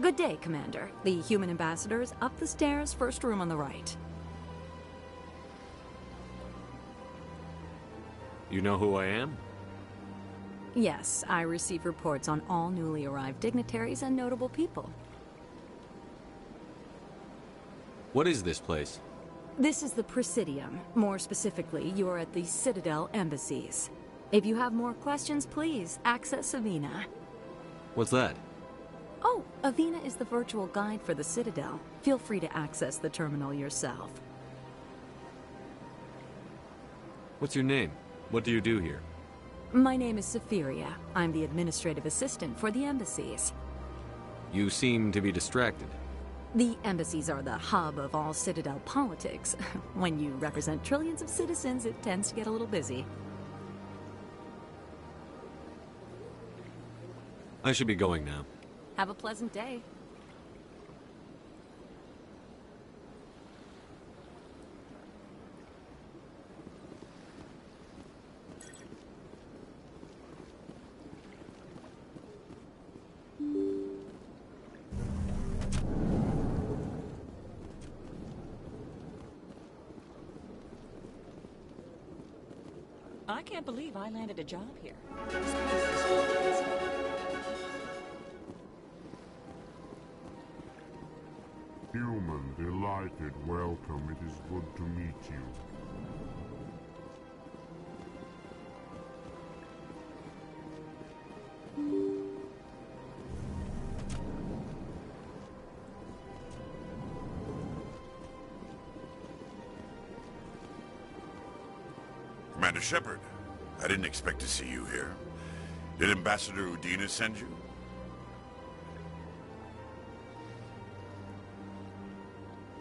Good day, Commander. The human ambassador is up the stairs, first room on the right. You know who I am? Yes, I receive reports on all newly arrived dignitaries and notable people. What is this place? This is the Presidium. More specifically, you are at the Citadel embassies. If you have more questions, please access Avina. What's that? Oh, Avina is the virtual guide for the Citadel. Feel free to access the terminal yourself. What's your name? What do you do here? My name is Safiria. I'm the administrative assistant for the embassies. You seem to be distracted. The embassies are the hub of all Citadel politics. When you represent trillions of citizens, it tends to get a little busy. I should be going now. Have a pleasant day. I can't believe I landed a job here. Human, delighted, welcome. It is good to meet you. Commander Shepard, I didn't expect to see you here. Did Ambassador Udina send you?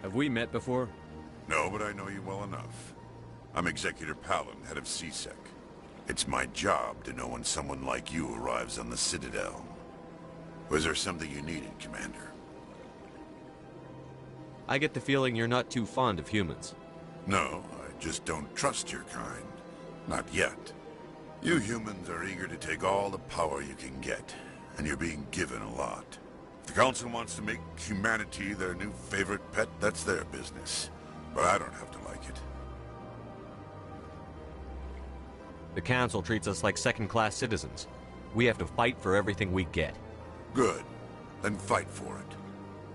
Have we met before? No, but I know you well enough. I'm Executor Palin, head of C-Sec. It's my job to know when someone like you arrives on the Citadel. Was there something you needed, Commander? I get the feeling you're not too fond of humans. No, I just don't trust your kind. Not yet. You humans are eager to take all the power you can get, and you're being given a lot. If the Council wants to make humanity their new favorite pet, that's their business. But I don't have to like it. The Council treats us like second-class citizens. We have to fight for everything we get. Good. Then fight for it.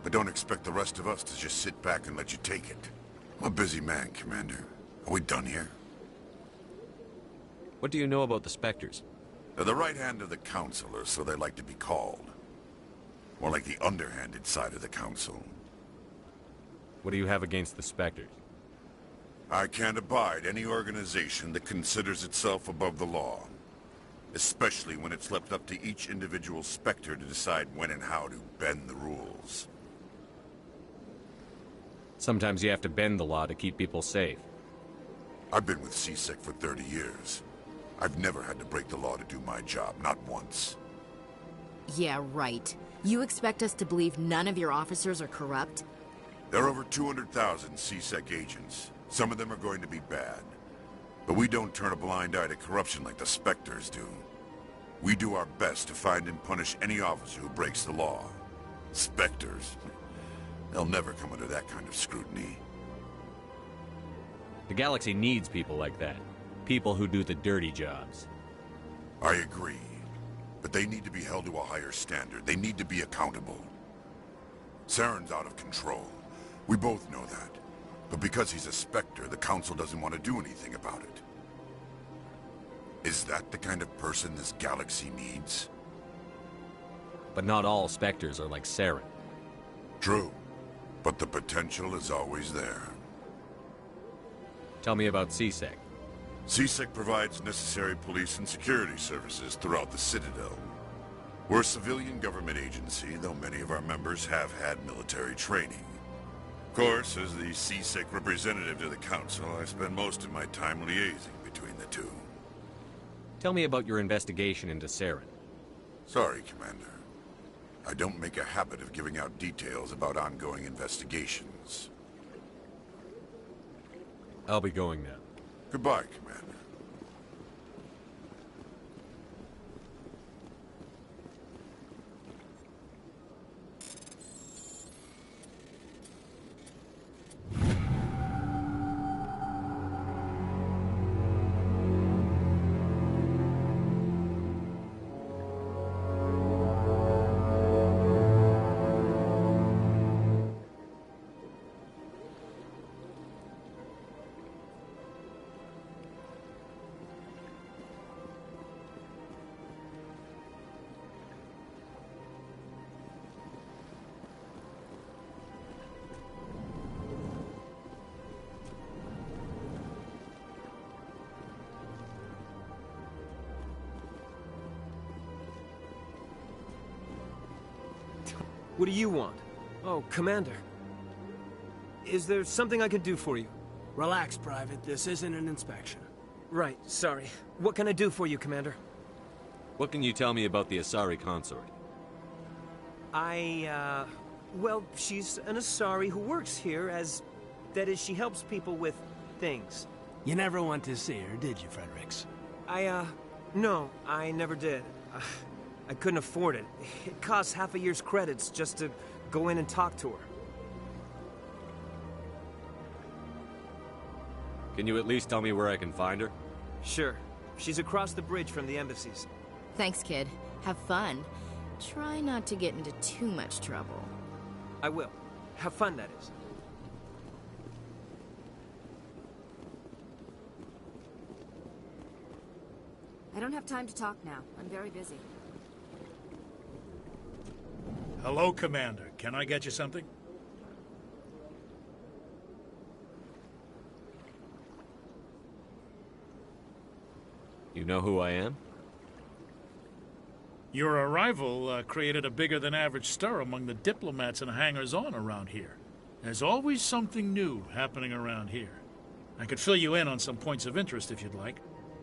But don't expect the rest of us to just sit back and let you take it. I'm a busy man, Commander. Are we done here? What do you know about the Spectres? They're the right hand of the Council, or so they like to be called. More like the underhanded side of the Council. What do you have against the Spectres? I can't abide any organization that considers itself above the law. Especially when it's left up to each individual Spectre to decide when and how to bend the rules. Sometimes you have to bend the law to keep people safe. I've been with C-Sec for 30 years. I've never had to break the law to do my job, not once. Yeah, right. You expect us to believe none of your officers are corrupt? There are over 200,000 C-Sec agents. Some of them are going to be bad. But we don't turn a blind eye to corruption like the Spectres do. We do our best to find and punish any officer who breaks the law. Spectres. They'll never come under that kind of scrutiny. The galaxy needs people like that. People who do the dirty jobs. I agree. But they need to be held to a higher standard. They need to be accountable. Saren's out of control. We both know that. But because he's a Spectre, the Council doesn't want to do anything about it. Is that the kind of person this galaxy needs? But not all Spectres are like Saren. True. But the potential is always there. Tell me about C-Sec. C-Sec provides necessary police and security services throughout the Citadel. We're a civilian government agency, though many of our members have had military training. Of course, as the C-Sec representative to the Council, I spend most of my time liaising between the two. Tell me about your investigation into Saren. Sorry, Commander. I don't make a habit of giving out details about ongoing investigations. I'll be going now. Goodbye, Commander. What do you want? Oh, Commander. Is there something I can do for you? Relax, Private. This isn't an inspection. Right, sorry. What can I do for you, Commander? What can you tell me about the Asari consort? Well, she's an Asari who works here as... That is, she helps people with things. You never went to see her, did you, Fredericks? No, I never did. I couldn't afford it. It costs half a year's credits just to go in and talk to her. Can you at least tell me where I can find her? Sure. She's across the bridge from the embassies. Thanks, kid. Have fun. Try not to get into too much trouble. I will. Have fun, that is. I don't have time to talk now. I'm very busy. Hello, Commander. Can I get you something? You know who I am? Your arrival created a bigger-than-average stir among the diplomats and hangers-on around here. There's always something new happening around here. I could fill you in on some points of interest if you'd like.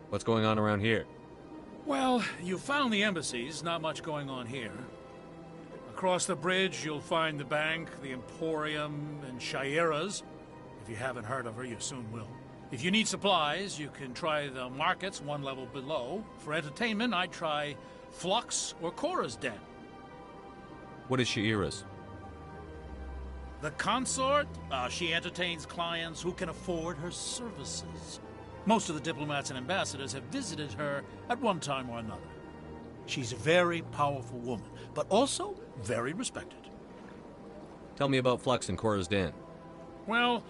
What's going on around here? Well, you found the embassies, not much going on here. Across the bridge, you'll find the bank, the Emporium, and Shaira's. If you haven't heard of her, you soon will. If you need supplies, you can try the markets one level below. For entertainment, I'd try Flux or Cora's Den. What is Shaira's? The consort? She entertains clients who can afford her services. Most of the diplomats and ambassadors have visited her at one time or another. She's a very powerful woman, but also very respected. Tell me about Flux and Cora's Den. Well,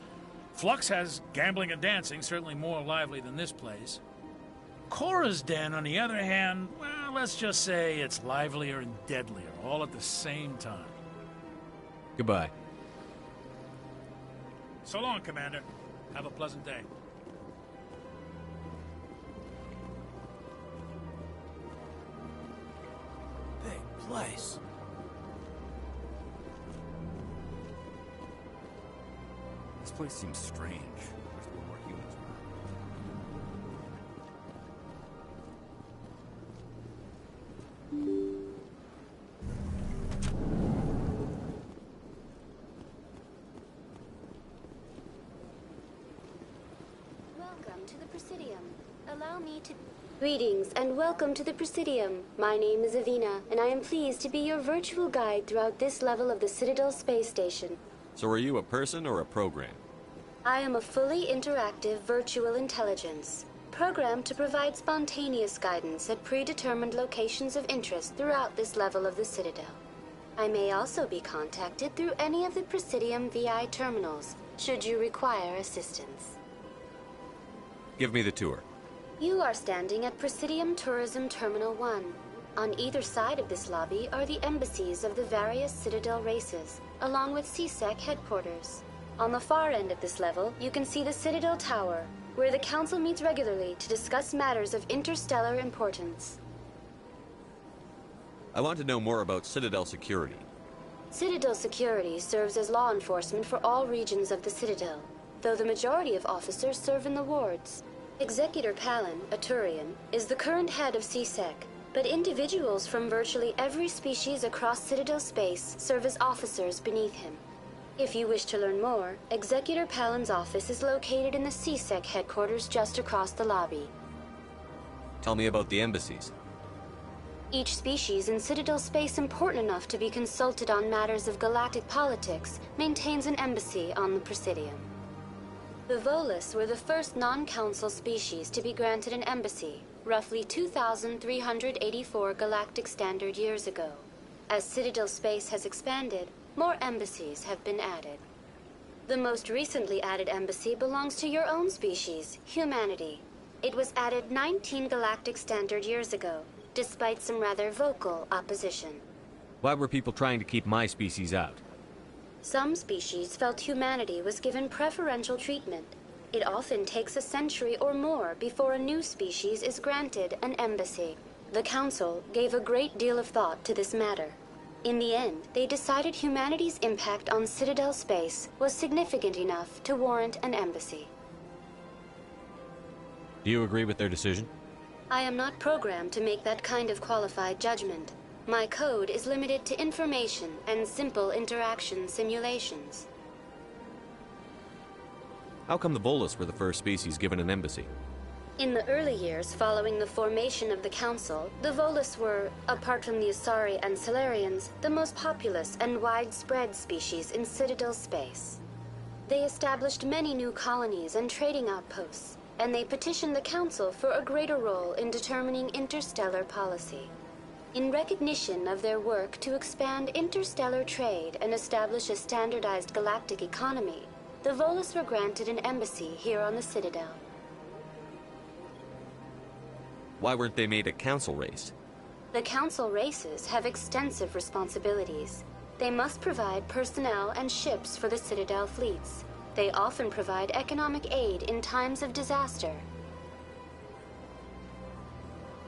Flux has gambling and dancing, certainly more lively than this place. Cora's Den, on the other hand, well, let's just say it's livelier and deadlier, all at the same time. Goodbye. So long, Commander. Have a pleasant day. Big place. This place seems strange. There's a little more humans Welcome to the Presidium. Allow me to... Greetings and welcome to the Presidium. My name is Avina, and I am pleased to be your virtual guide throughout this level of the Citadel Space Station. So are you a person or a program? I am a fully interactive virtual intelligence, programmed to provide spontaneous guidance at predetermined locations of interest throughout this level of the Citadel. I may also be contacted through any of the Presidium VI terminals, should you require assistance. Give me the tour. You are standing at Presidium Tourism Terminal 1. On either side of this lobby are the embassies of the various Citadel races, along with CSEC headquarters. On the far end of this level, you can see the Citadel Tower, where the Council meets regularly to discuss matters of interstellar importance. I want to know more about Citadel security. Citadel security serves as law enforcement for all regions of the Citadel, though the majority of officers serve in the wards. Executor Palin, a Turian, is the current head of CSEC, but individuals from virtually every species across Citadel space serve as officers beneath him. If you wish to learn more, Executor Palin's office is located in the CSEC headquarters just across the lobby. Tell me about the embassies. Each species in Citadel space important enough to be consulted on matters of galactic politics maintains an embassy on the Presidium. The Volus were the first non-council species to be granted an embassy, roughly 2,384 galactic standard years ago. As Citadel space has expanded, more embassies have been added. The most recently added embassy belongs to your own species, humanity. It was added 19 galactic standard years ago, despite some rather vocal opposition. Why were people trying to keep my species out? Some species felt humanity was given preferential treatment. It often takes a century or more before a new species is granted an embassy. The Council gave a great deal of thought to this matter. In the end, they decided humanity's impact on Citadel space was significant enough to warrant an embassy. Do you agree with their decision? I am not programmed to make that kind of qualified judgment. My code is limited to information and simple interaction simulations. How come the Volus were the first species given an embassy? In the early years following the formation of the Council, the Volus were, apart from the Asari and Salarians, the most populous and widespread species in Citadel space. They established many new colonies and trading outposts, and they petitioned the Council for a greater role in determining interstellar policy. In recognition of their work to expand interstellar trade and establish a standardized galactic economy, the Volus were granted an embassy here on the Citadel. Why weren't they made a council race? The Council races have extensive responsibilities. They must provide personnel and ships for the Citadel fleets. They often provide economic aid in times of disaster.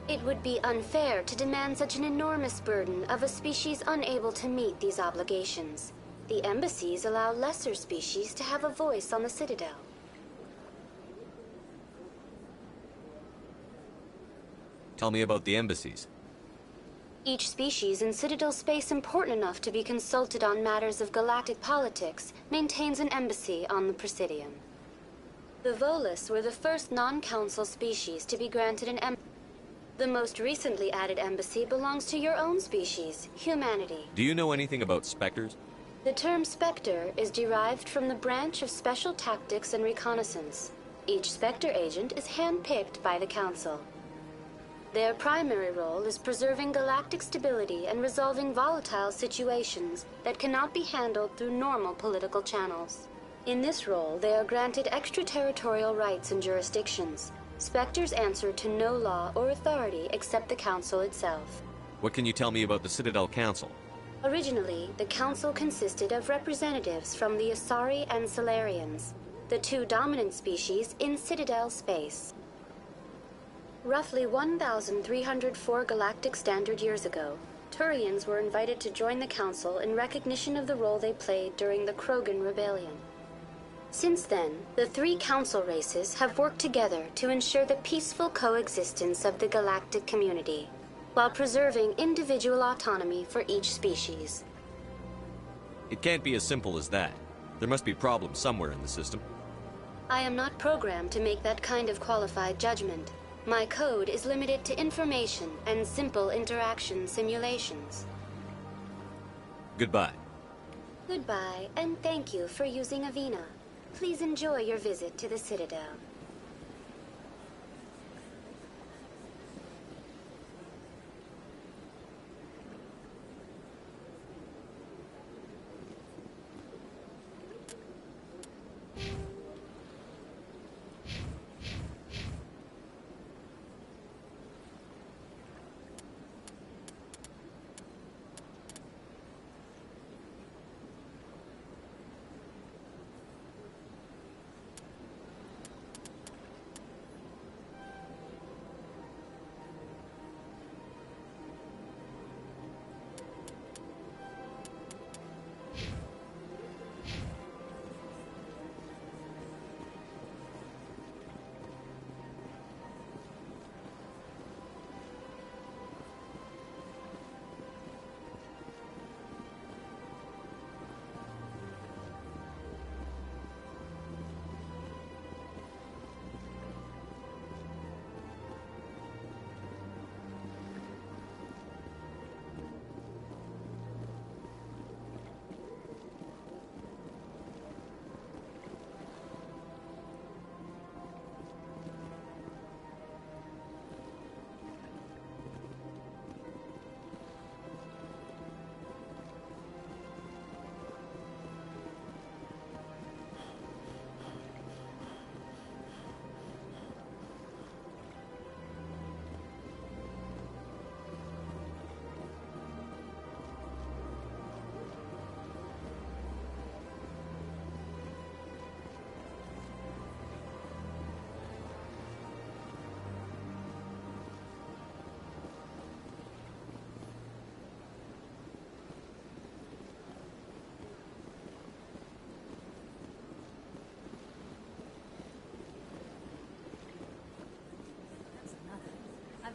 It would be unfair to demand such an enormous burden of a species unable to meet these obligations. The embassies allow lesser species to have a voice on the Citadel. Tell me about the embassies. Each species in Citadel space important enough to be consulted on matters of galactic politics maintains an embassy on the Presidium. The Volus were the first non-council species to be granted an embassy. The most recently added embassy belongs to your own species, humanity. Do you know anything about Spectres? The term Spectre is derived from the branch of Special Tactics and Reconnaissance. Each Spectre agent is handpicked by the Council. Their primary role is preserving galactic stability and resolving volatile situations that cannot be handled through normal political channels. In this role, they are granted extraterritorial rights and jurisdictions. Spectres answer to no law or authority except the Council itself. What can you tell me about the Citadel Council? Originally, the Council consisted of representatives from the Asari and Salarians, the two dominant species in Citadel space. Roughly 1,304 galactic standard years ago, Turians were invited to join the Council in recognition of the role they played during the Krogan Rebellion. Since then, the three Council races have worked together to ensure the peaceful coexistence of the galactic community, while preserving individual autonomy for each species. It can't be as simple as that. There must be problems somewhere in the system. I am not programmed to make that kind of qualified judgment. My code is limited to information and simple interaction simulations. Goodbye. Goodbye, and thank you for using Avina. Please enjoy your visit to the Citadel.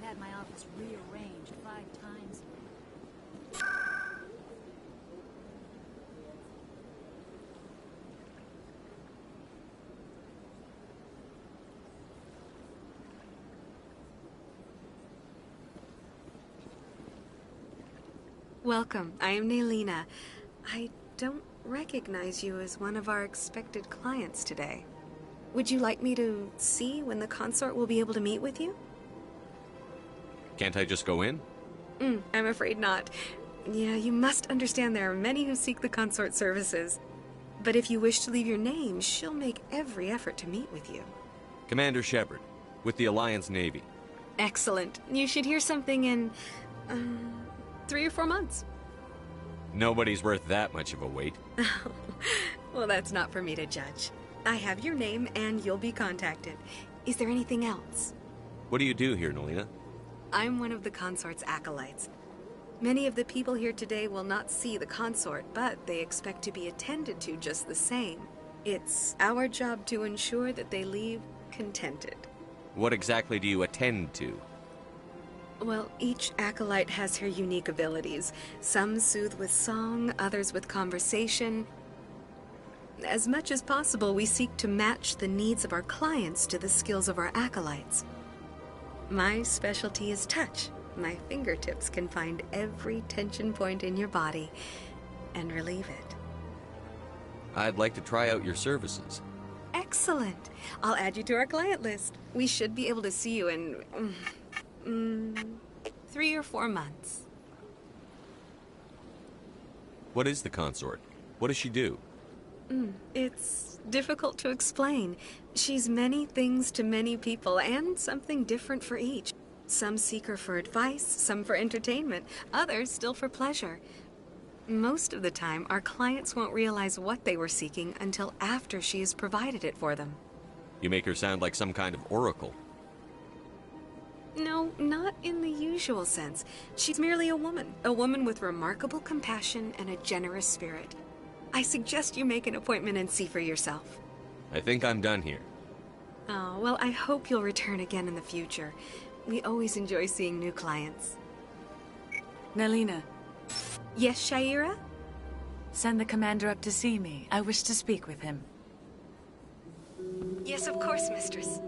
had my office rearranged 5 times. Welcome. I am Nelina. I don't recognize you as one of our expected clients today. Would you like me to see when the consort will be able to meet with you? Can't I just go in? I'm afraid not. Yeah, you must understand there are many who seek the consort services. But if you wish to leave your name, she'll make every effort to meet with you. Commander Shepard, with the Alliance Navy. Excellent. You should hear something in 3 or 4 months. Nobody's worth that much of a wait. Well, that's not for me to judge. I have your name and you'll be contacted. Is there anything else? What do you do here, Nelina? I'm one of the consort's acolytes. Many of the people here today will not see the consort, but they expect to be attended to just the same. It's our job to ensure that they leave contented. What exactly do you attend to? Well, each acolyte has her unique abilities. Some soothe with song, others with conversation. As much as possible, we seek to match the needs of our clients to the skills of our acolytes. My specialty is touch. My fingertips can find every tension point in your body and relieve it. I'd like to try out your services. Excellent. I'll add you to our client list. We should be able to see you in 3 or 4 months. What is the consort? What does she do? It's difficult to explain. She's many things to many people, and something different for each. Some seek her for advice, some for entertainment, others still for pleasure. Most of the time, our clients won't realize what they were seeking until after she has provided it for them. You make her sound like some kind of oracle. No, not in the usual sense. She's merely a woman with remarkable compassion and a generous spirit. I suggest you make an appointment and see for yourself. I think I'm done here. Oh, well, I hope you'll return again in the future. We always enjoy seeing new clients. Nelina. Yes, Sha'ira? Send the commander up to see me. I wish to speak with him. Yes, of course, mistress.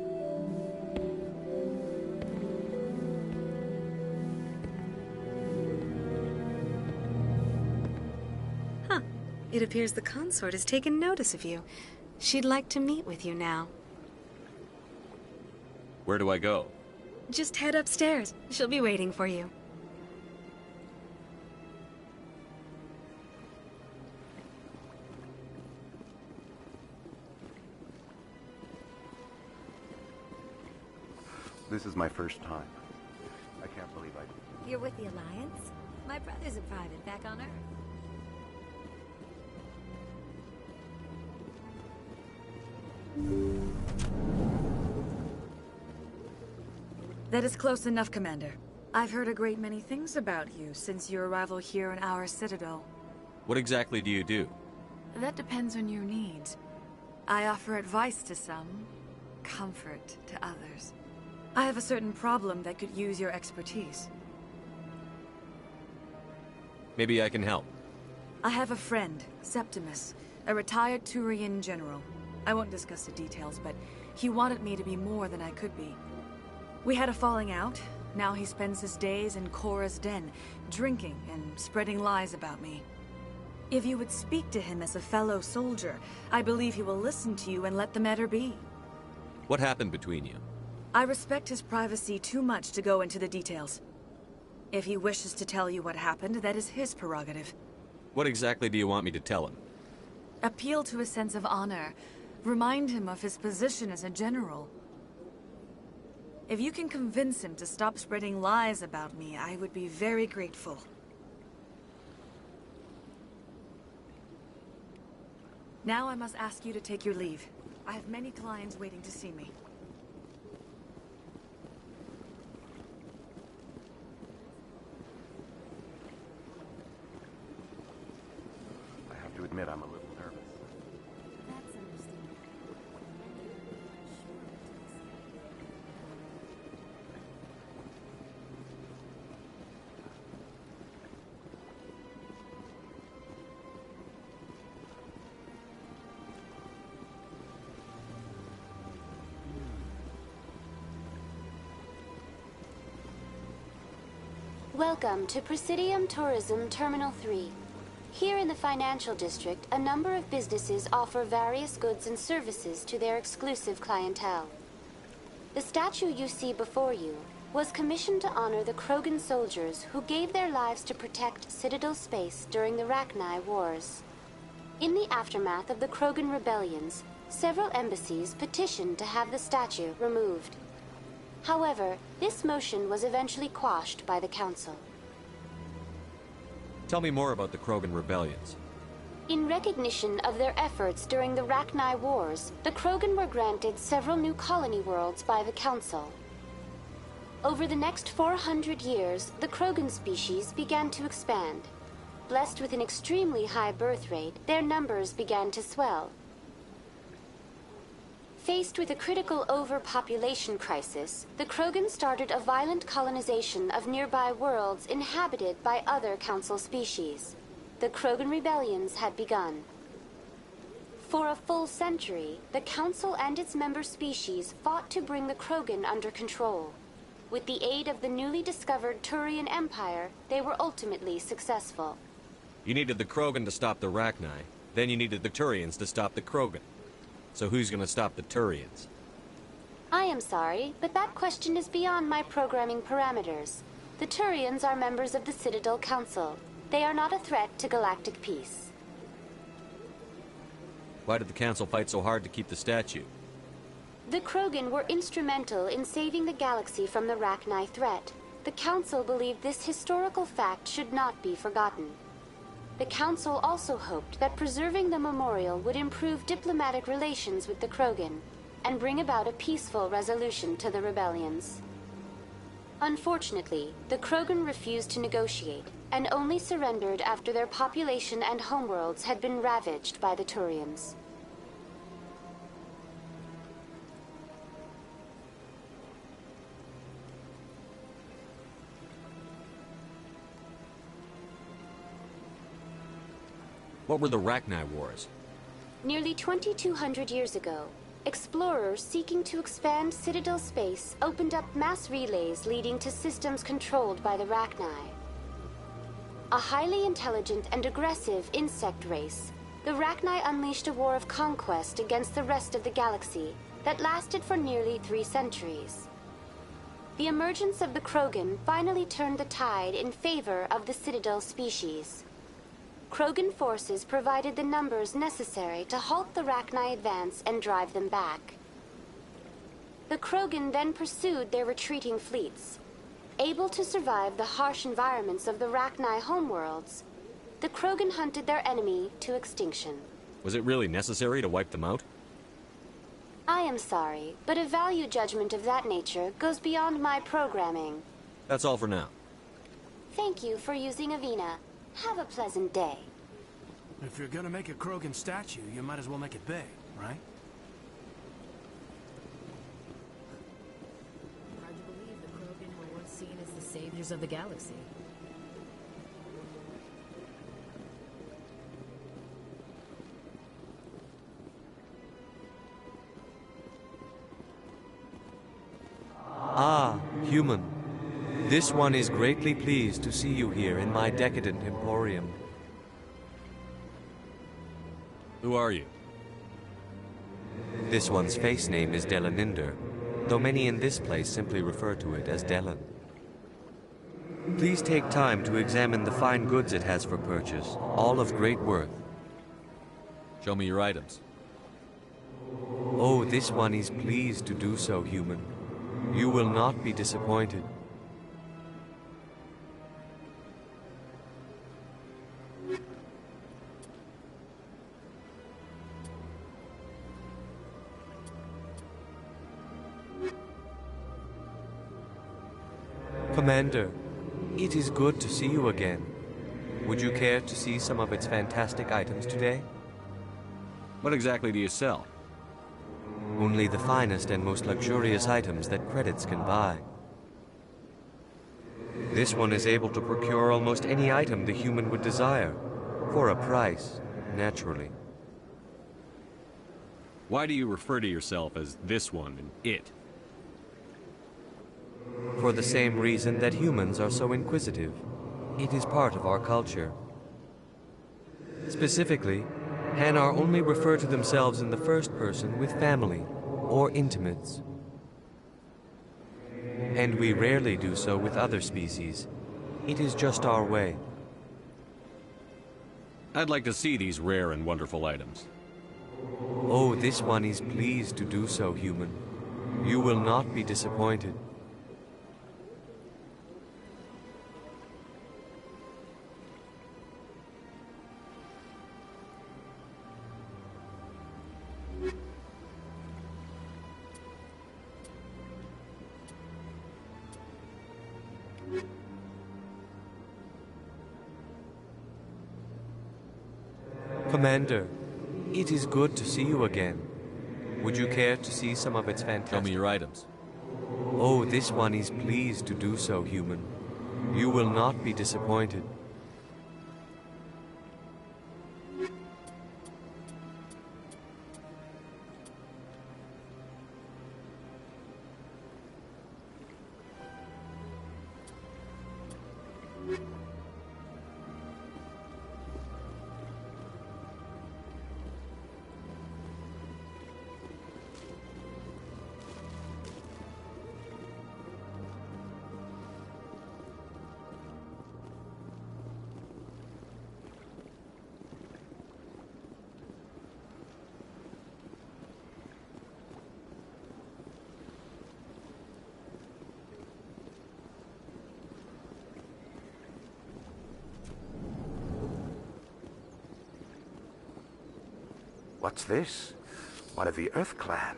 Huh. It appears the consort has taken notice of you. She'd like to meet with you now. Where do I go? Just head upstairs. She'll be waiting for you. This is my first time. I can't believe I... You're with the Alliance? My brother's a private back on Earth. That is close enough, Commander. I've heard a great many things about you since your arrival here in our citadel. What exactly do you do? That depends on your needs. I offer advice to some, comfort to others. I have a certain problem that could use your expertise. Maybe I can help. I have a friend, Septimus, a retired Turian general. I won't discuss the details, but he wanted me to be more than I could be. We had a falling out. Now he spends his days in Korra's den, drinking and spreading lies about me. If you would speak to him as a fellow soldier, I believe he will listen to you and let the matter be. What happened between you? I respect his privacy too much to go into the details. If he wishes to tell you what happened, that is his prerogative. What exactly do you want me to tell him? Appeal to his sense of honor. Remind him of his position as a general. If you can convince him to stop spreading lies about me, I would be very grateful. Now I must ask you to take your leave. I have many clients waiting to see me. I have to admit I'm a little nervous. That's understandable. Welcome to Presidium Tourism Terminal 3. Here in the financial district, a number of businesses offer various goods and services to their exclusive clientele. The statue you see before you was commissioned to honor the Krogan soldiers who gave their lives to protect Citadel space during the Rachni Wars. In the aftermath of the Krogan rebellions, several embassies petitioned to have the statue removed. However, this motion was eventually quashed by the Council. Tell me more about the Krogan rebellions. In recognition of their efforts during the Rachni Wars, the Krogan were granted several new colony worlds by the Council. Over the next 400 years, the Krogan species began to expand. Blessed with an extremely high birth rate, their numbers began to swell. Faced with a critical overpopulation crisis, the Krogan started a violent colonization of nearby worlds inhabited by other Council species. The Krogan rebellions had begun. For a full century, the Council and its member species fought to bring the Krogan under control. With the aid of the newly discovered Turian Empire, they were ultimately successful. You needed the Krogan to stop the Rachni, then you needed the Turians to stop the Krogan. So who's gonna stop the Turians? I am sorry, but that question is beyond my programming parameters. The Turians are members of the Citadel Council. They are not a threat to galactic peace. Why did the Council fight so hard to keep the statue? The Krogan were instrumental in saving the galaxy from the Rachni threat. The Council believed this historical fact should not be forgotten. The Council also hoped that preserving the memorial would improve diplomatic relations with the Krogan and bring about a peaceful resolution to the rebellions. Unfortunately, the Krogan refused to negotiate and only surrendered after their population and homeworlds had been ravaged by the Turians. What were the Rachni Wars? Nearly 2,200 years ago, explorers seeking to expand Citadel space opened up mass relays leading to systems controlled by the Rachni. A highly intelligent and aggressive insect race, the Rachni unleashed a war of conquest against the rest of the galaxy that lasted for nearly 3 centuries. The emergence of the Krogan finally turned the tide in favor of the Citadel species. Krogan forces provided the numbers necessary to halt the Rachni advance and drive them back. The Krogan then pursued their retreating fleets. Able to survive the harsh environments of the Rachni homeworlds, the Krogan hunted their enemy to extinction. Was it really necessary to wipe them out? I am sorry, but a value judgment of that nature goes beyond my programming. That's all for now. Thank you for using Avina. Have a pleasant day. If you're gonna make a Krogan statue, you might as well make it big, right? Hard to believe the Krogan were once seen as the saviors of the galaxy. Ah, human. This one is greatly pleased to see you here in my decadent emporium. Who are you? This one's face name is Delaninder, though many in this place simply refer to it as Delan. Please take time to examine the fine goods it has for purchase, all of great worth. Show me your items. Oh, this one is pleased to do so, human. You will not be disappointed. Commander, it is good to see you again. Would you care to see some of its fantastic items today? What exactly do you sell? Only the finest and most luxurious items that credits can buy. This one is able to procure almost any item the human would desire, for a price, naturally. Why do you refer to yourself as this one and it? for the same reason that humans are so inquisitive. It is part of our culture. Specifically, Hanar only refer to themselves in the first person with family or intimates. And we rarely do so with other species. It is just our way. I'd like to see these rare and wonderful items. Oh, this one is pleased to do so, human. You will not be disappointed. Commander, it is good to see you again. Would you care to see some of its fantastic... Show me your items. Oh, this one is pleased to do so, human. You will not be disappointed. What's this? One of the Earth Clan.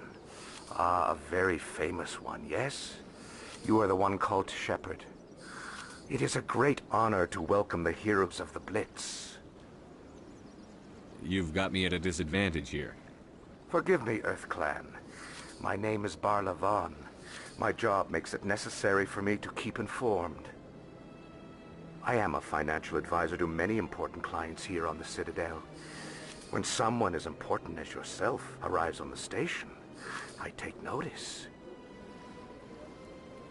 Ah, a very famous one, yes? You are the one called Shepard. It is a great honor to welcome the heroes of the Blitz. You've got me at a disadvantage here. Forgive me, Earth Clan. My name is Barla Vaughn. My job makes it necessary for me to keep informed. I am a financial advisor to many important clients here on the Citadel. When someone as important as yourself arrives on the station, I take notice.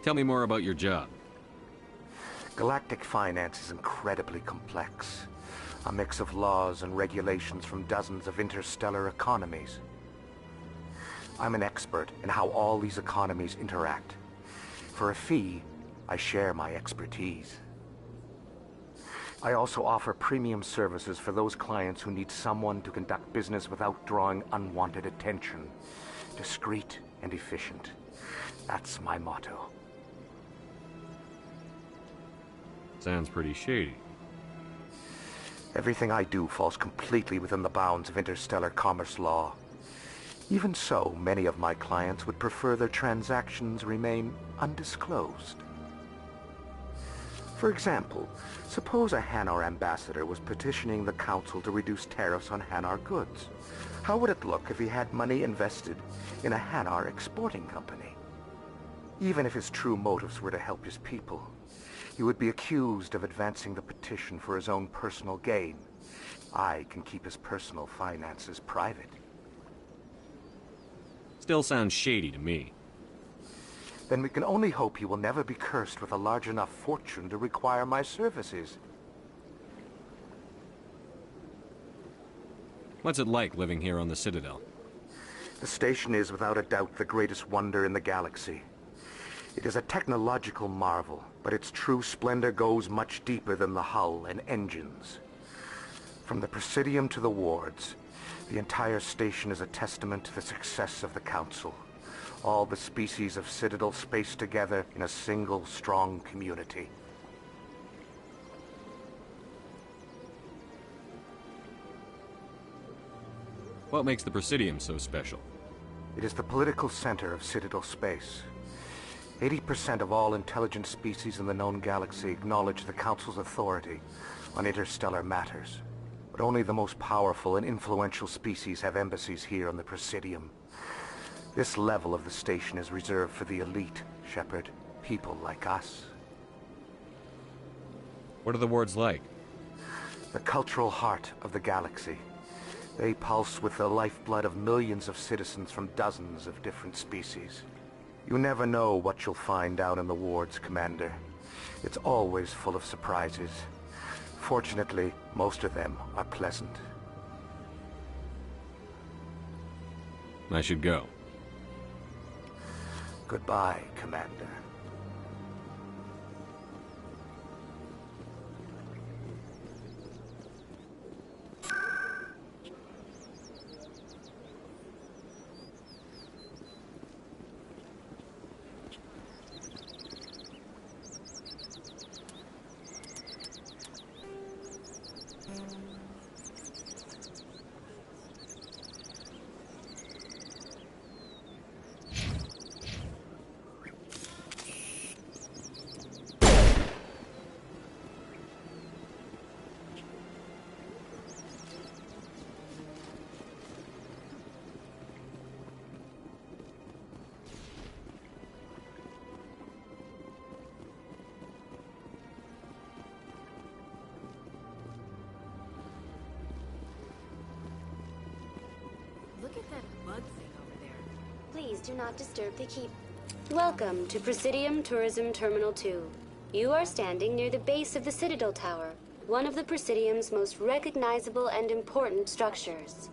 Tell me more about your job. Galactic finance is incredibly complex. A mix of laws and regulations from dozens of interstellar economies. I'm an expert in how all these economies interact. For a fee, I share my expertise. I also offer premium services for those clients who need someone to conduct business without drawing unwanted attention. Discreet and efficient. That's my motto. Sounds pretty shady. Everything I do falls completely within the bounds of interstellar commerce law. Even so, many of my clients would prefer their transactions remain undisclosed. For example, suppose a Hanar ambassador was petitioning the Council to reduce tariffs on Hanar goods. How would it look if he had money invested in a Hanar exporting company? Even if his true motives were to help his people, he would be accused of advancing the petition for his own personal gain. I can keep his personal finances private. Still sounds shady to me. Then we can only hope he will never be cursed with a large enough fortune to require my services. What's it like living here on the Citadel? The station is without a doubt the greatest wonder in the galaxy. It is a technological marvel, but its true splendor goes much deeper than the hull and engines. From the Presidium to the wards, the entire station is a testament to the success of the Council. All the species of Citadel spaced together in a single strong community. What makes the Presidium so special? It is the political center of Citadel space. 80% of all intelligent species in the known galaxy acknowledge the Council's authority on interstellar matters. But only the most powerful and influential species have embassies here on the Presidium. This level of the station is reserved for the elite, Shepard. People like us. What are the wards like? The cultural heart of the galaxy. They pulse with the lifeblood of millions of citizens from dozens of different species. You never know what you'll find out in the wards, Commander. It's always full of surprises. Fortunately, most of them are pleasant. I should go. Goodbye, Commander. Look at that bug thing over there. Please do not disturb the keep. Welcome to Presidium Tourism Terminal 2. You are standing near the base of the Citadel Tower, one of the Presidium's most recognizable and important structures.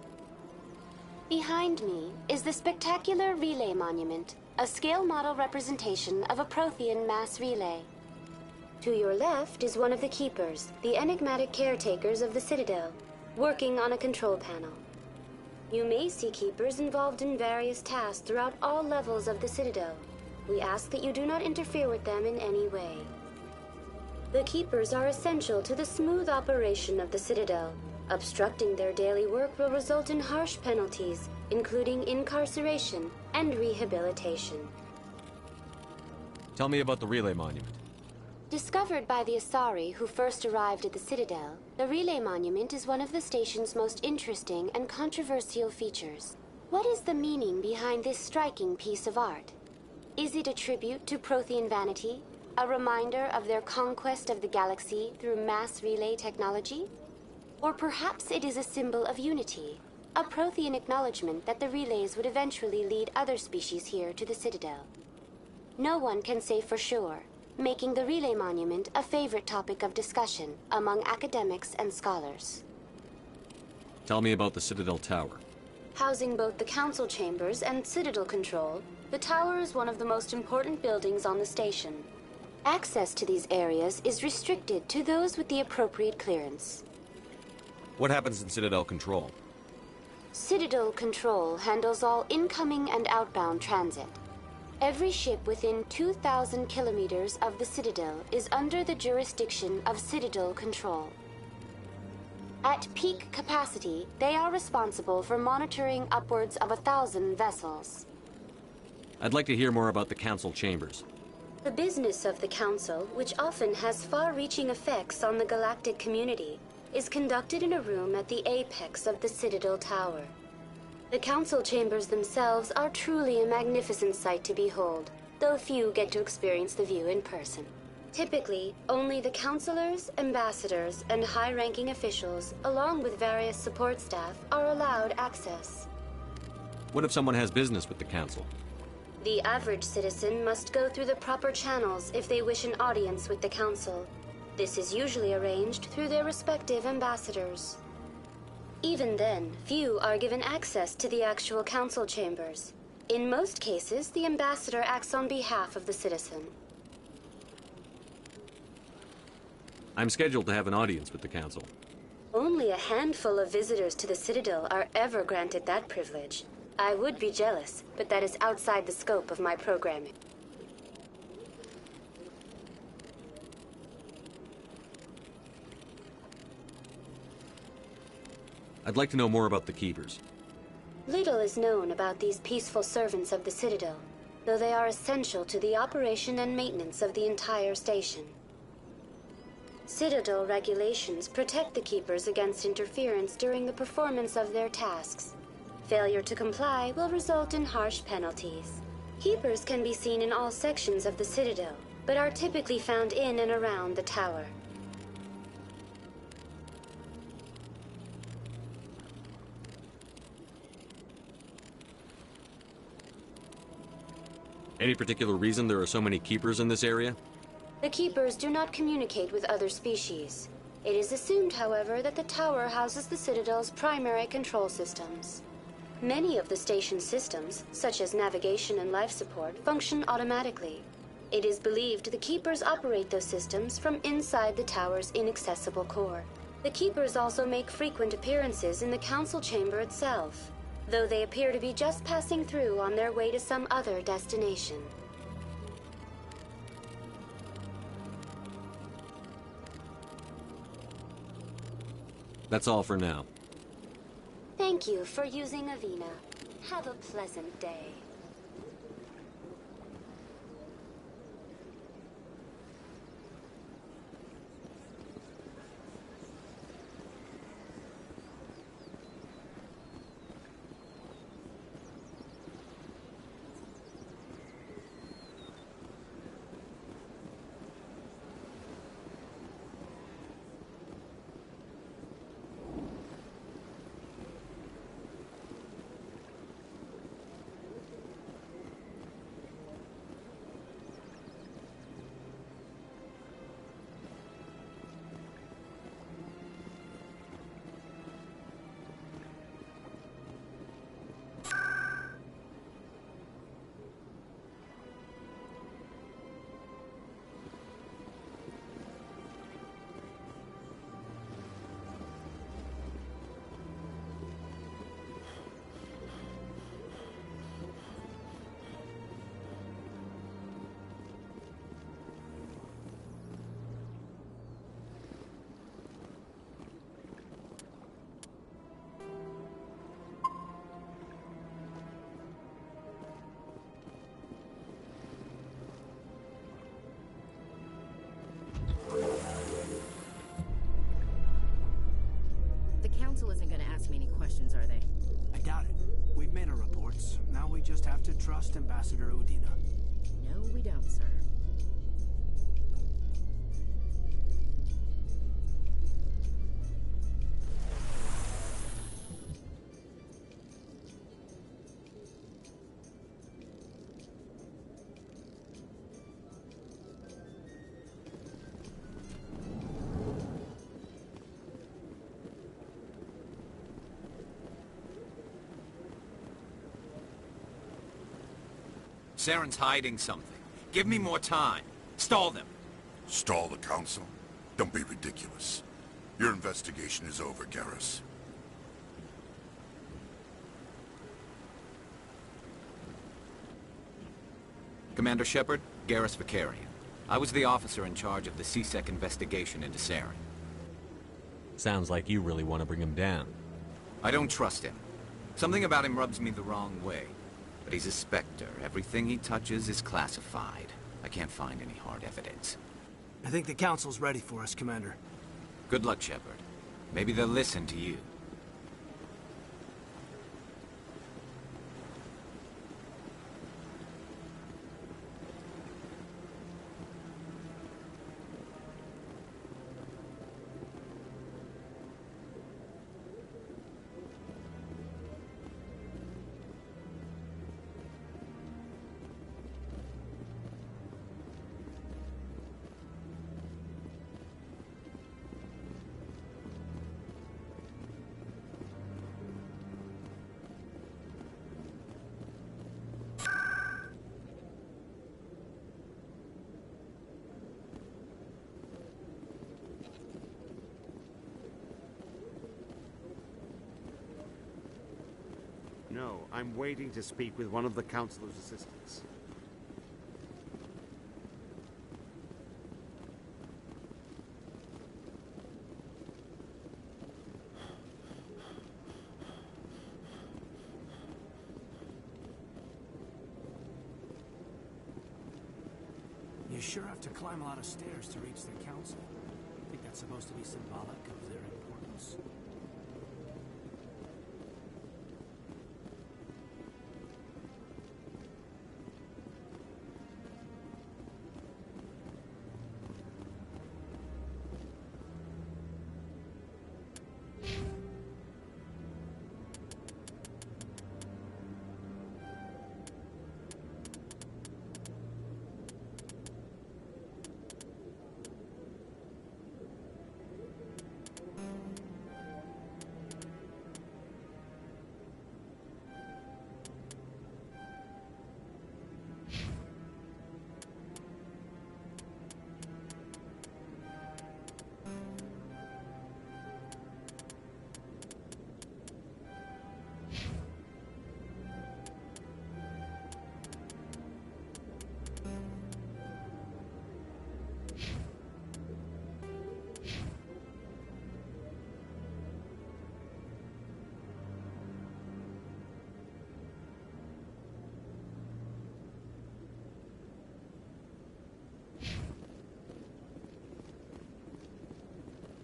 Behind me is the spectacular Relay Monument, a scale model representation of a Prothean mass relay. To your left is one of the Keepers, the enigmatic caretakers of the Citadel, working on a control panel. You may see Keepers involved in various tasks throughout all levels of the Citadel. We ask that you do not interfere with them in any way. The Keepers are essential to the smooth operation of the Citadel. Obstructing their daily work will result in harsh penalties, including incarceration and rehabilitation. Tell me about the Relay Monument. Discovered by the Asari who first arrived at the Citadel, the Relay Monument is one of the station's most interesting and controversial features. What is the meaning behind this striking piece of art? Is it a tribute to Prothean vanity? A reminder of their conquest of the galaxy through mass relay technology? Or perhaps it is a symbol of unity, a Prothean acknowledgement that the relays would eventually lead other species here to the Citadel. No one can say for sure, making the Relay Monument a favorite topic of discussion among academics and scholars. Tell me about the Citadel Tower. Housing both the council chambers and Citadel control, the tower is one of the most important buildings on the station. Access to these areas is restricted to those with the appropriate clearance. What happens in Citadel Control? Citadel Control handles all incoming and outbound transit. Every ship within 2,000 kilometers of the Citadel is under the jurisdiction of Citadel Control. At peak capacity, they are responsible for monitoring upwards of 1,000 vessels. I'd like to hear more about the Council Chambers. The business of the Council, which often has far-reaching effects on the galactic community, is conducted in a room at the apex of the Citadel Tower. The Council Chambers themselves are truly a magnificent sight to behold, though few get to experience the view in person. Typically, only the councilors, ambassadors, and high-ranking officials, along with various support staff, are allowed access. What if someone has business with the Council? The average citizen must go through the proper channels if they wish an audience with the Council. This is usually arranged through their respective ambassadors. Even then, few are given access to the actual council chambers. In most cases, the ambassador acts on behalf of the citizen. I'm scheduled to have an audience with the Council. Only a handful of visitors to the Citadel are ever granted that privilege. I would be jealous, but that is outside the scope of my programming. I'd like to know more about the Keepers. Little is known about these peaceful servants of the Citadel, though they are essential to the operation and maintenance of the entire station. Citadel regulations protect the Keepers against interference during the performance of their tasks. Failure to comply will result in harsh penalties. Keepers can be seen in all sections of the Citadel, but are typically found in and around the tower. Any particular reason there are so many keepers in this area? The Keepers do not communicate with other species. It is assumed, however, that the tower houses the Citadel's primary control systems. Many of the station's systems, such as navigation and life support, function automatically. It is believed the Keepers operate those systems from inside the tower's inaccessible core. The Keepers also make frequent appearances in the Council chamber itself, though they appear to be just passing through on their way to some other destination. That's all for now. Thank you for using Avina. Have a pleasant day. The Council isn't going to ask me any questions, are they? I doubt it. We've made our reports. Now we just have to trust Ambassador Udina. No, we don't, sir. Saren's hiding something. Give me more time. Stall them. Stall the Council? Don't be ridiculous. Your investigation is over, Garrus. Commander Shepard, Garrus Vakarian. I was the officer in charge of the C-Sec investigation into Saren. Sounds like you really want to bring him down. I don't trust him. Something about him rubs me the wrong way. But he's a Spectre. Everything he touches is classified. I can't find any hard evidence. I think the Council's ready for us, Commander. Good luck, Shepard. Maybe they'll listen to you. No, I'm waiting to speak with one of the Councilor's assistants. You sure have to climb a lot of stairs to reach the Council. I think that's supposed to be symbolic of their importance.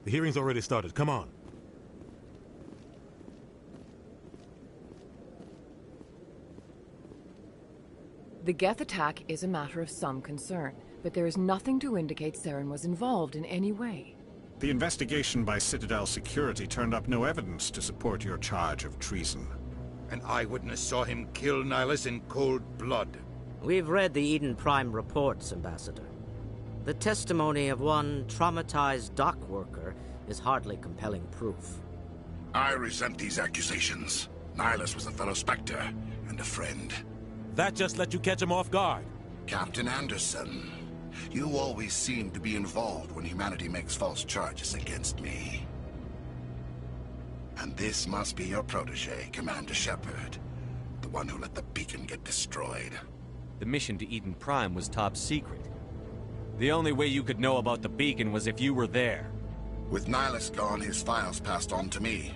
The hearing's already started. Come on. The Geth attack is a matter of some concern, but there is nothing to indicate Saren was involved in any way. The investigation by Citadel Security turned up no evidence to support your charge of treason. An eyewitness saw him kill Nihilus in cold blood. We've read the Eden Prime reports, Ambassador. The testimony of one traumatized dock worker is hardly compelling proof. I resent these accusations. Nihilus was a fellow Spectre and a friend. That just let you catch him off guard. Captain Anderson, you always seem to be involved when humanity makes false charges against me. And this must be your protege, Commander Shepard. The one who let the beacon get destroyed. The mission to Eden Prime was top secret. The only way you could know about the beacon was if you were there. With Nihilus gone, his files passed on to me.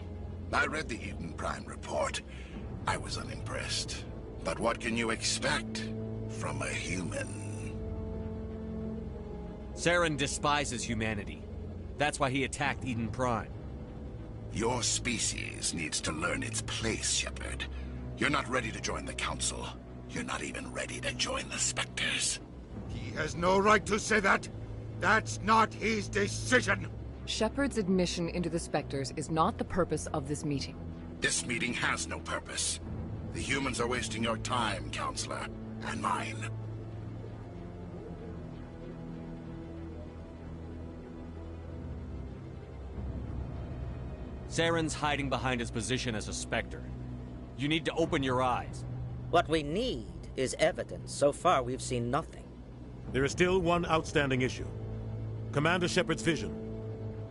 I read the Eden Prime report. I was unimpressed. But what can you expect from a human? Saren despises humanity. That's why he attacked Eden Prime. Your species needs to learn its place, Shepard. You're not ready to join the Council. You're not even ready to join the Spectres. He has no right to say that. That's not his decision. Shepard's admission into the Spectres is not the purpose of this meeting. This meeting has no purpose. The humans are wasting your time, Counselor, and mine. Saren's hiding behind his position as a Spectre. You need to open your eyes. What we need is evidence. So far, we've seen nothing. There is still one outstanding issue. Commander Shepard's vision.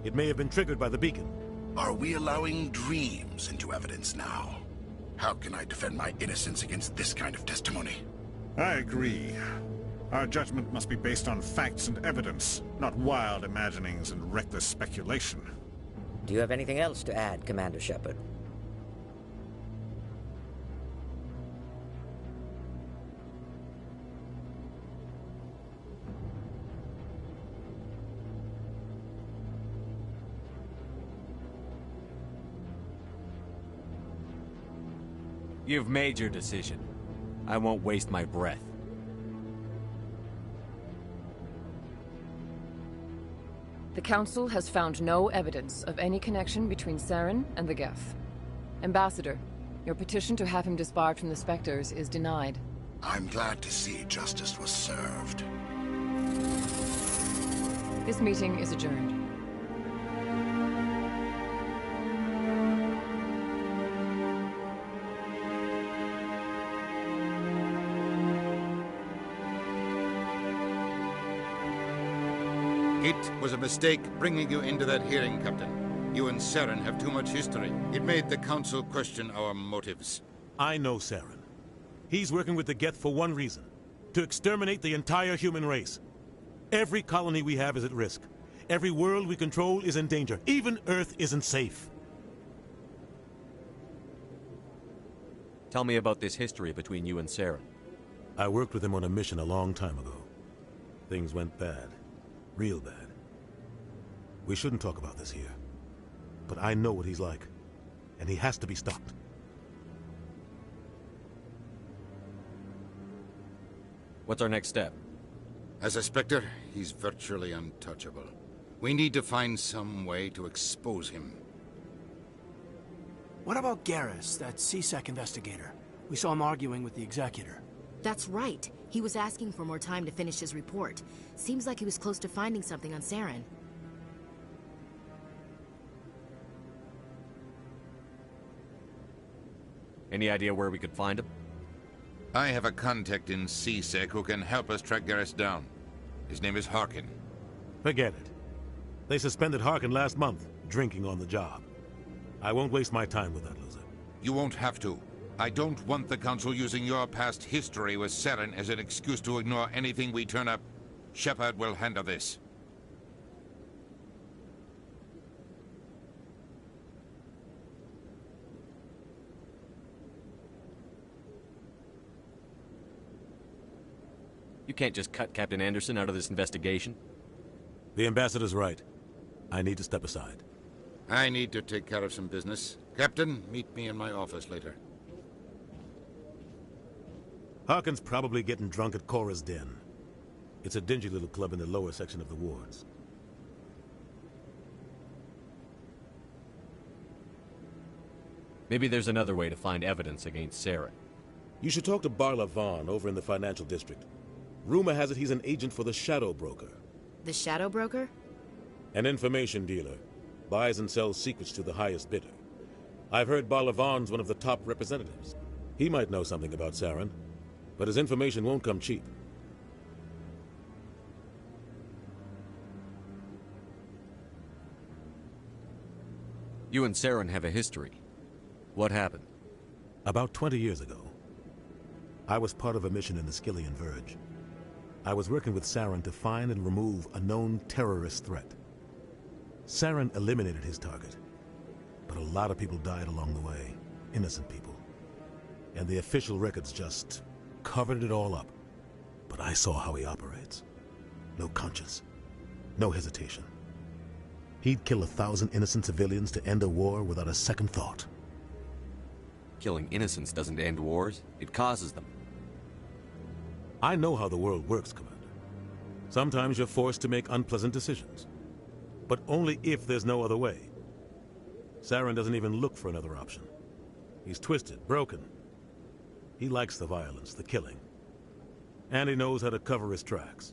It may have been triggered by the beacon. Are we allowing dreams into evidence now? How can I defend my innocence against this kind of testimony? I agree. Our judgment must be based on facts and evidence, not wild imaginings and reckless speculation. Do you have anything else to add, Commander Shepard? You've made your decision. I won't waste my breath. The Council has found no evidence of any connection between Saren and the Geth. Ambassador, your petition to have him disbarred from the Spectres is denied. I'm glad to see justice was served. This meeting is adjourned. It was a mistake bringing you into that hearing, Captain. You and Saren have too much history. It made the Council question our motives. I know Saren. He's working with the Geth for one reason. To exterminate the entire human race. Every colony we have is at risk. Every world we control is in danger. Even Earth isn't safe. Tell me about this history between you and Saren. I worked with him on a mission a long time ago. Things went bad. Real bad. We shouldn't talk about this here. But I know what he's like. And he has to be stopped. What's our next step? As a Spectre, he's virtually untouchable. We need to find some way to expose him. What about Garrus, that CSEC investigator? We saw him arguing with the Executor. That's right. He was asking for more time to finish his report. Seems like he was close to finding something on Saren. Any idea where we could find him? I have a contact in CSEC who can help us track Garrus down. His name is Harkin. Forget it. They suspended Harkin last month, drinking on the job. I won't waste my time with that loser. You won't have to. I don't want the Council using your past history with Saren as an excuse to ignore anything we turn up. Shepard will handle this. You can't just cut Captain Anderson out of this investigation. The Ambassador's right. I need to step aside. I need to take care of some business. Captain, meet me in my office later. Harkin's probably getting drunk at Cora's Den. It's a dingy little club in the lower section of the wards. Maybe there's another way to find evidence against Saren. You should talk to Barla Vaughn over in the financial district. Rumor has it he's an agent for the Shadow Broker. The Shadow Broker? An information dealer. Buys and sells secrets to the highest bidder. I've heard Barla Vaughn's one of the top representatives. He might know something about Saren, but his information won't come cheap. You and Saren have a history. What happened? About 20 years ago, I was part of a mission in the Skillian Verge. I was working with Saren to find and remove a known terrorist threat. Saren eliminated his target, but a lot of people died along the way, innocent people. And the official records just covered it all up. But I saw how he operates. No conscience, no hesitation. He'd kill 1,000 innocent civilians to end a war without a second thought. Killing innocents doesn't end wars, it causes them. I know how the world works, Commander. Sometimes you're forced to make unpleasant decisions. But only if there's no other way. Saren doesn't even look for another option. He's twisted, broken. He likes the violence, the killing. And he knows how to cover his tracks.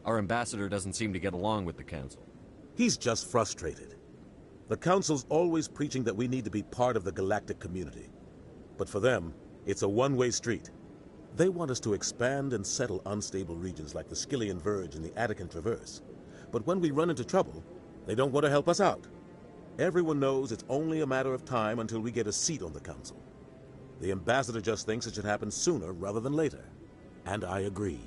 Our ambassador doesn't seem to get along with the Council. He's just frustrated. The Council's always preaching that we need to be part of the galactic community. But for them, it's a one-way street. They want us to expand and settle unstable regions like the Skillian Verge and the Attican Traverse. But when we run into trouble, they don't want to help us out. Everyone knows it's only a matter of time until we get a seat on the Council. The ambassador just thinks it should happen sooner rather than later. And I agree.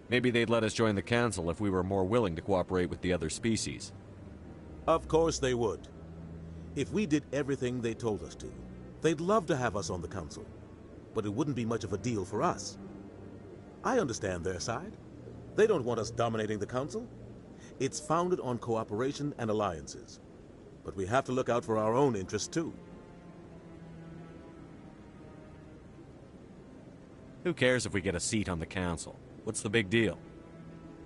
Maybe they'd let us join the Council if we were more willing to cooperate with the other species. Of course they would. If we did everything they told us to, they'd love to have us on the Council. But it wouldn't be much of a deal for us. I understand their side. They don't want us dominating the Council. It's founded on cooperation and alliances. But we have to look out for our own interests, too. Who cares if we get a seat on the Council? What's the big deal?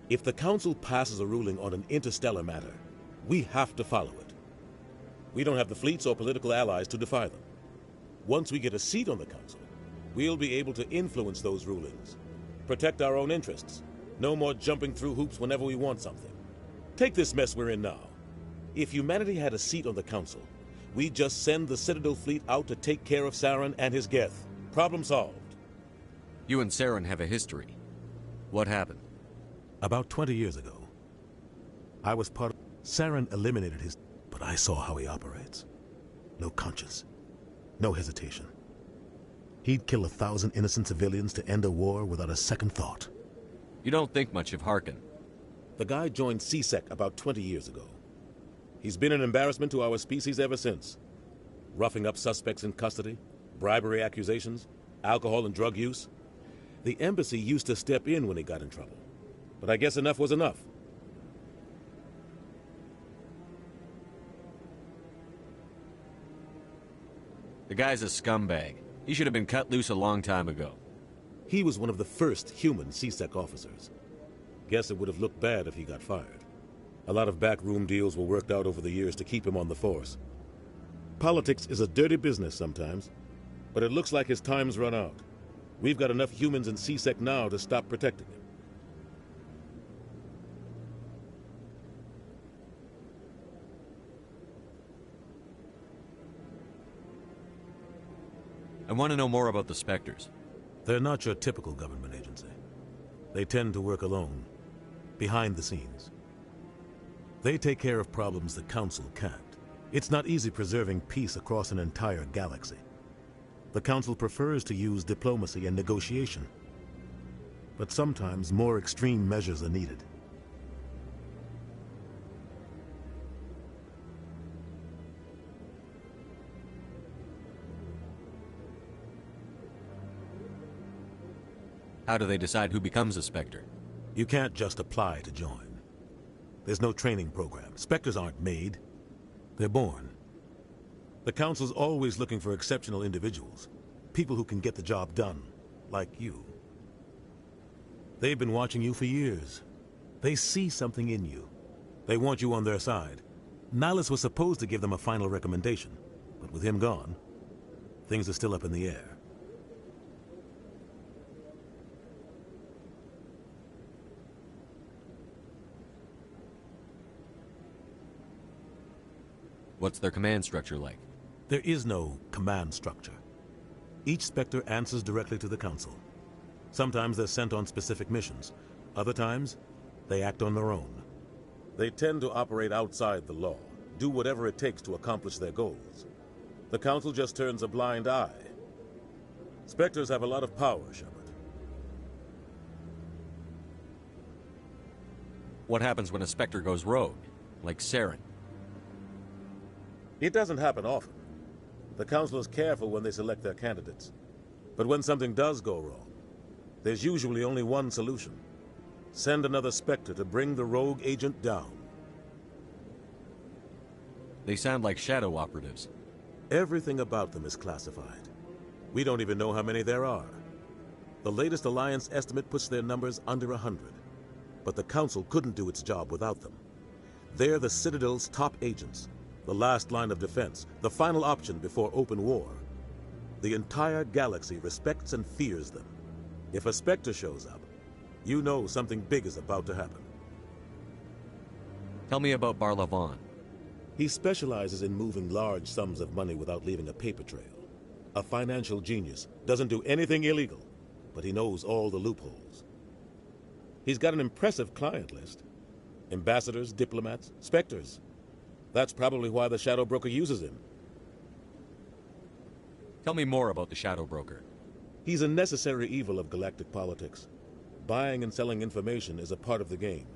If the Council passes a ruling on an interstellar matter, we have to follow it. We don't have the fleets or political allies to defy them. Once we get a seat on the Council, we'll be able to influence those rulings, protect our own interests. No more jumping through hoops whenever we want something. Take this mess we're in now. If humanity had a seat on the Council, we'd just send the Citadel fleet out to take care of Saren and his Geth. Problem solved. You and Saren have a history. What happened? About 20 years ago, I was part of... Saren eliminated his... But I saw how he operates. No conscience. No hesitation. He'd kill 1,000 innocent civilians to end a war without a second thought. You don't think much of Harkin. The guy joined C-Sec about 20 years ago. He's been an embarrassment to our species ever since. Roughing up suspects in custody, bribery accusations, alcohol and drug use. The embassy used to step in when he got in trouble. But I guess enough was enough. The guy's a scumbag. He should have been cut loose a long time ago. He was one of the first human C-Sec officers. Guess it would have looked bad if he got fired. A lot of backroom deals were worked out over the years to keep him on the force. Politics is a dirty business sometimes, but it looks like his time's run out. We've got enough humans in C-Sec now to stop protecting him. I want to know more about the Spectres. They're not your typical government agency. They tend to work alone, behind the scenes. They take care of problems the Council can't. It's not easy preserving peace across an entire galaxy. The Council prefers to use diplomacy and negotiation. But sometimes more extreme measures are needed. How do they decide who becomes a Spectre? You can't just apply to join. There's no training program. Spectres aren't made. They're born. The Council's always looking for exceptional individuals. People who can get the job done, like you. They've been watching you for years. They see something in you. They want you on their side. Nihilus was supposed to give them a final recommendation, but with him gone, things are still up in the air. What's their command structure like? There is no command structure. Each Spectre answers directly to the Council. Sometimes they're sent on specific missions. Other times, they act on their own. They tend to operate outside the law, do whatever it takes to accomplish their goals. The Council just turns a blind eye. Spectres have a lot of power, Shepard. What happens when a Spectre goes rogue, like Saren? It doesn't happen often. The Council is careful when they select their candidates. But when something does go wrong, there's usually only one solution. Send another Spectre to bring the rogue agent down. They sound like shadow operatives. Everything about them is classified. We don't even know how many there are. The latest Alliance estimate puts their numbers under 100. But the Council couldn't do its job without them. They're the Citadel's top agents. The last line of defense, the final option before open war. The entire galaxy respects and fears them. If a Spectre shows up, you know something big is about to happen. Tell me about Barlavan. He specializes in moving large sums of money without leaving a paper trail. A financial genius, doesn't do anything illegal, but he knows all the loopholes. He's got an impressive client list. Ambassadors, diplomats, Spectres. That's probably why the Shadow Broker uses him. Tell me more about the Shadow Broker. He's a necessary evil of galactic politics. Buying and selling information is a part of the game.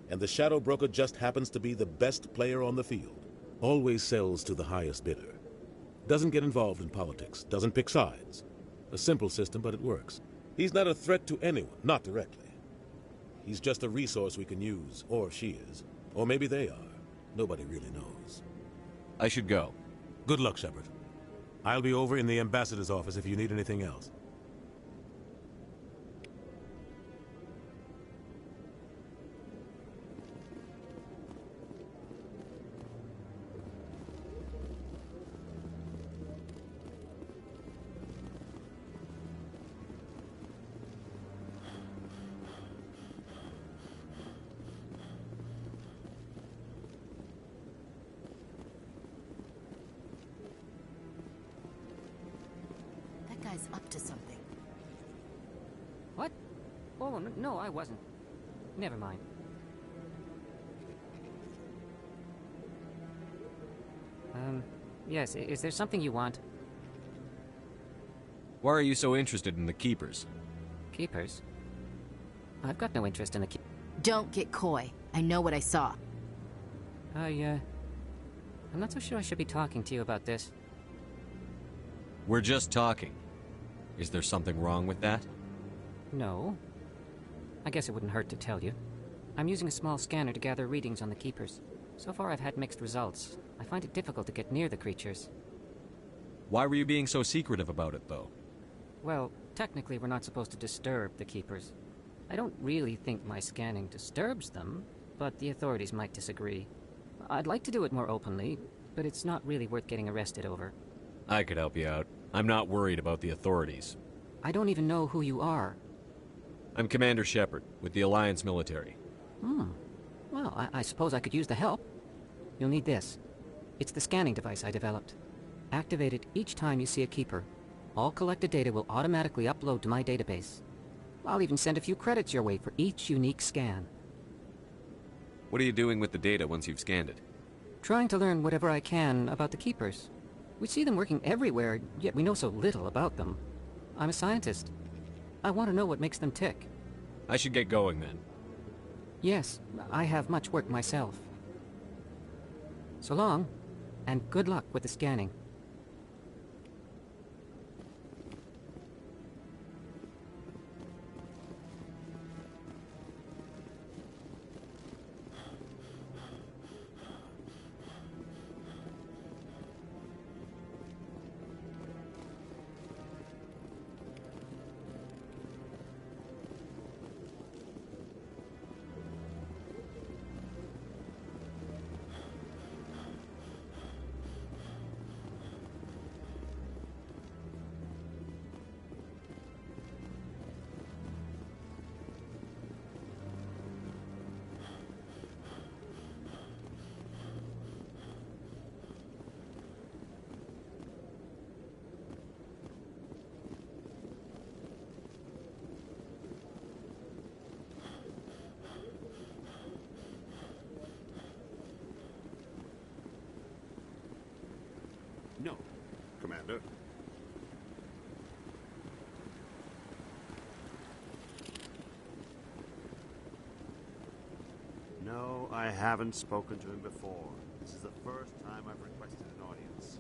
And the Shadow Broker just happens to be the best player on the field. Always sells to the highest bidder. Doesn't get involved in politics. Doesn't pick sides. A simple system, but it works. He's not a threat to anyone, not directly. He's just a resource we can use, or she is. Or maybe they are. Nobody really knows. I should go. Good luck, Shepard. I'll be over in the Ambassador's office if you need anything else. Up to something. What? Oh, no, I wasn't. Never mind. Yes, is there something you want? Why are you so interested in the Keepers? Keepers? I've got no interest in the Don't get coy. I know what I saw. I'm not so sure I should be talking to you about this. We're just talking. Is there something wrong with that? No. I guess it wouldn't hurt to tell you. I'm using a small scanner to gather readings on the Keepers. So far I've had mixed results. I find it difficult to get near the creatures. Why were you being so secretive about it, though? Well, technically we're not supposed to disturb the Keepers. I don't really think my scanning disturbs them, but the authorities might disagree. I'd like to do it more openly, but it's not really worth getting arrested over. I could help you out. I'm not worried about the authorities. I don't even know who you are. I'm Commander Shepard, with the Alliance military. Well, I suppose I could use the help. You'll need this. It's the scanning device I developed. Activate it each time you see a Keeper. All collected data will automatically upload to my database. I'll even send a few credits your way for each unique scan. What are you doing with the data once you've scanned it? Trying to learn whatever I can about the Keepers. We see them working everywhere, yet we know so little about them. I'm a scientist. I want to know what makes them tick. I should get going then. Yes, I have much work myself. So long, and good luck with the scanning. Commander. No, I haven't spoken to him before. This is the first time I've requested an audience.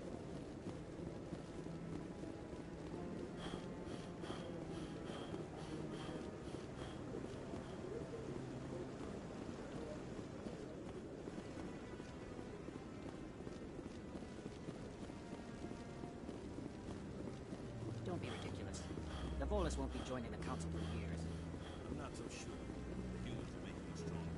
Don't be ridiculous. The Volus won't be joining the Council for years. I'm not so sure. The humans are making me strong.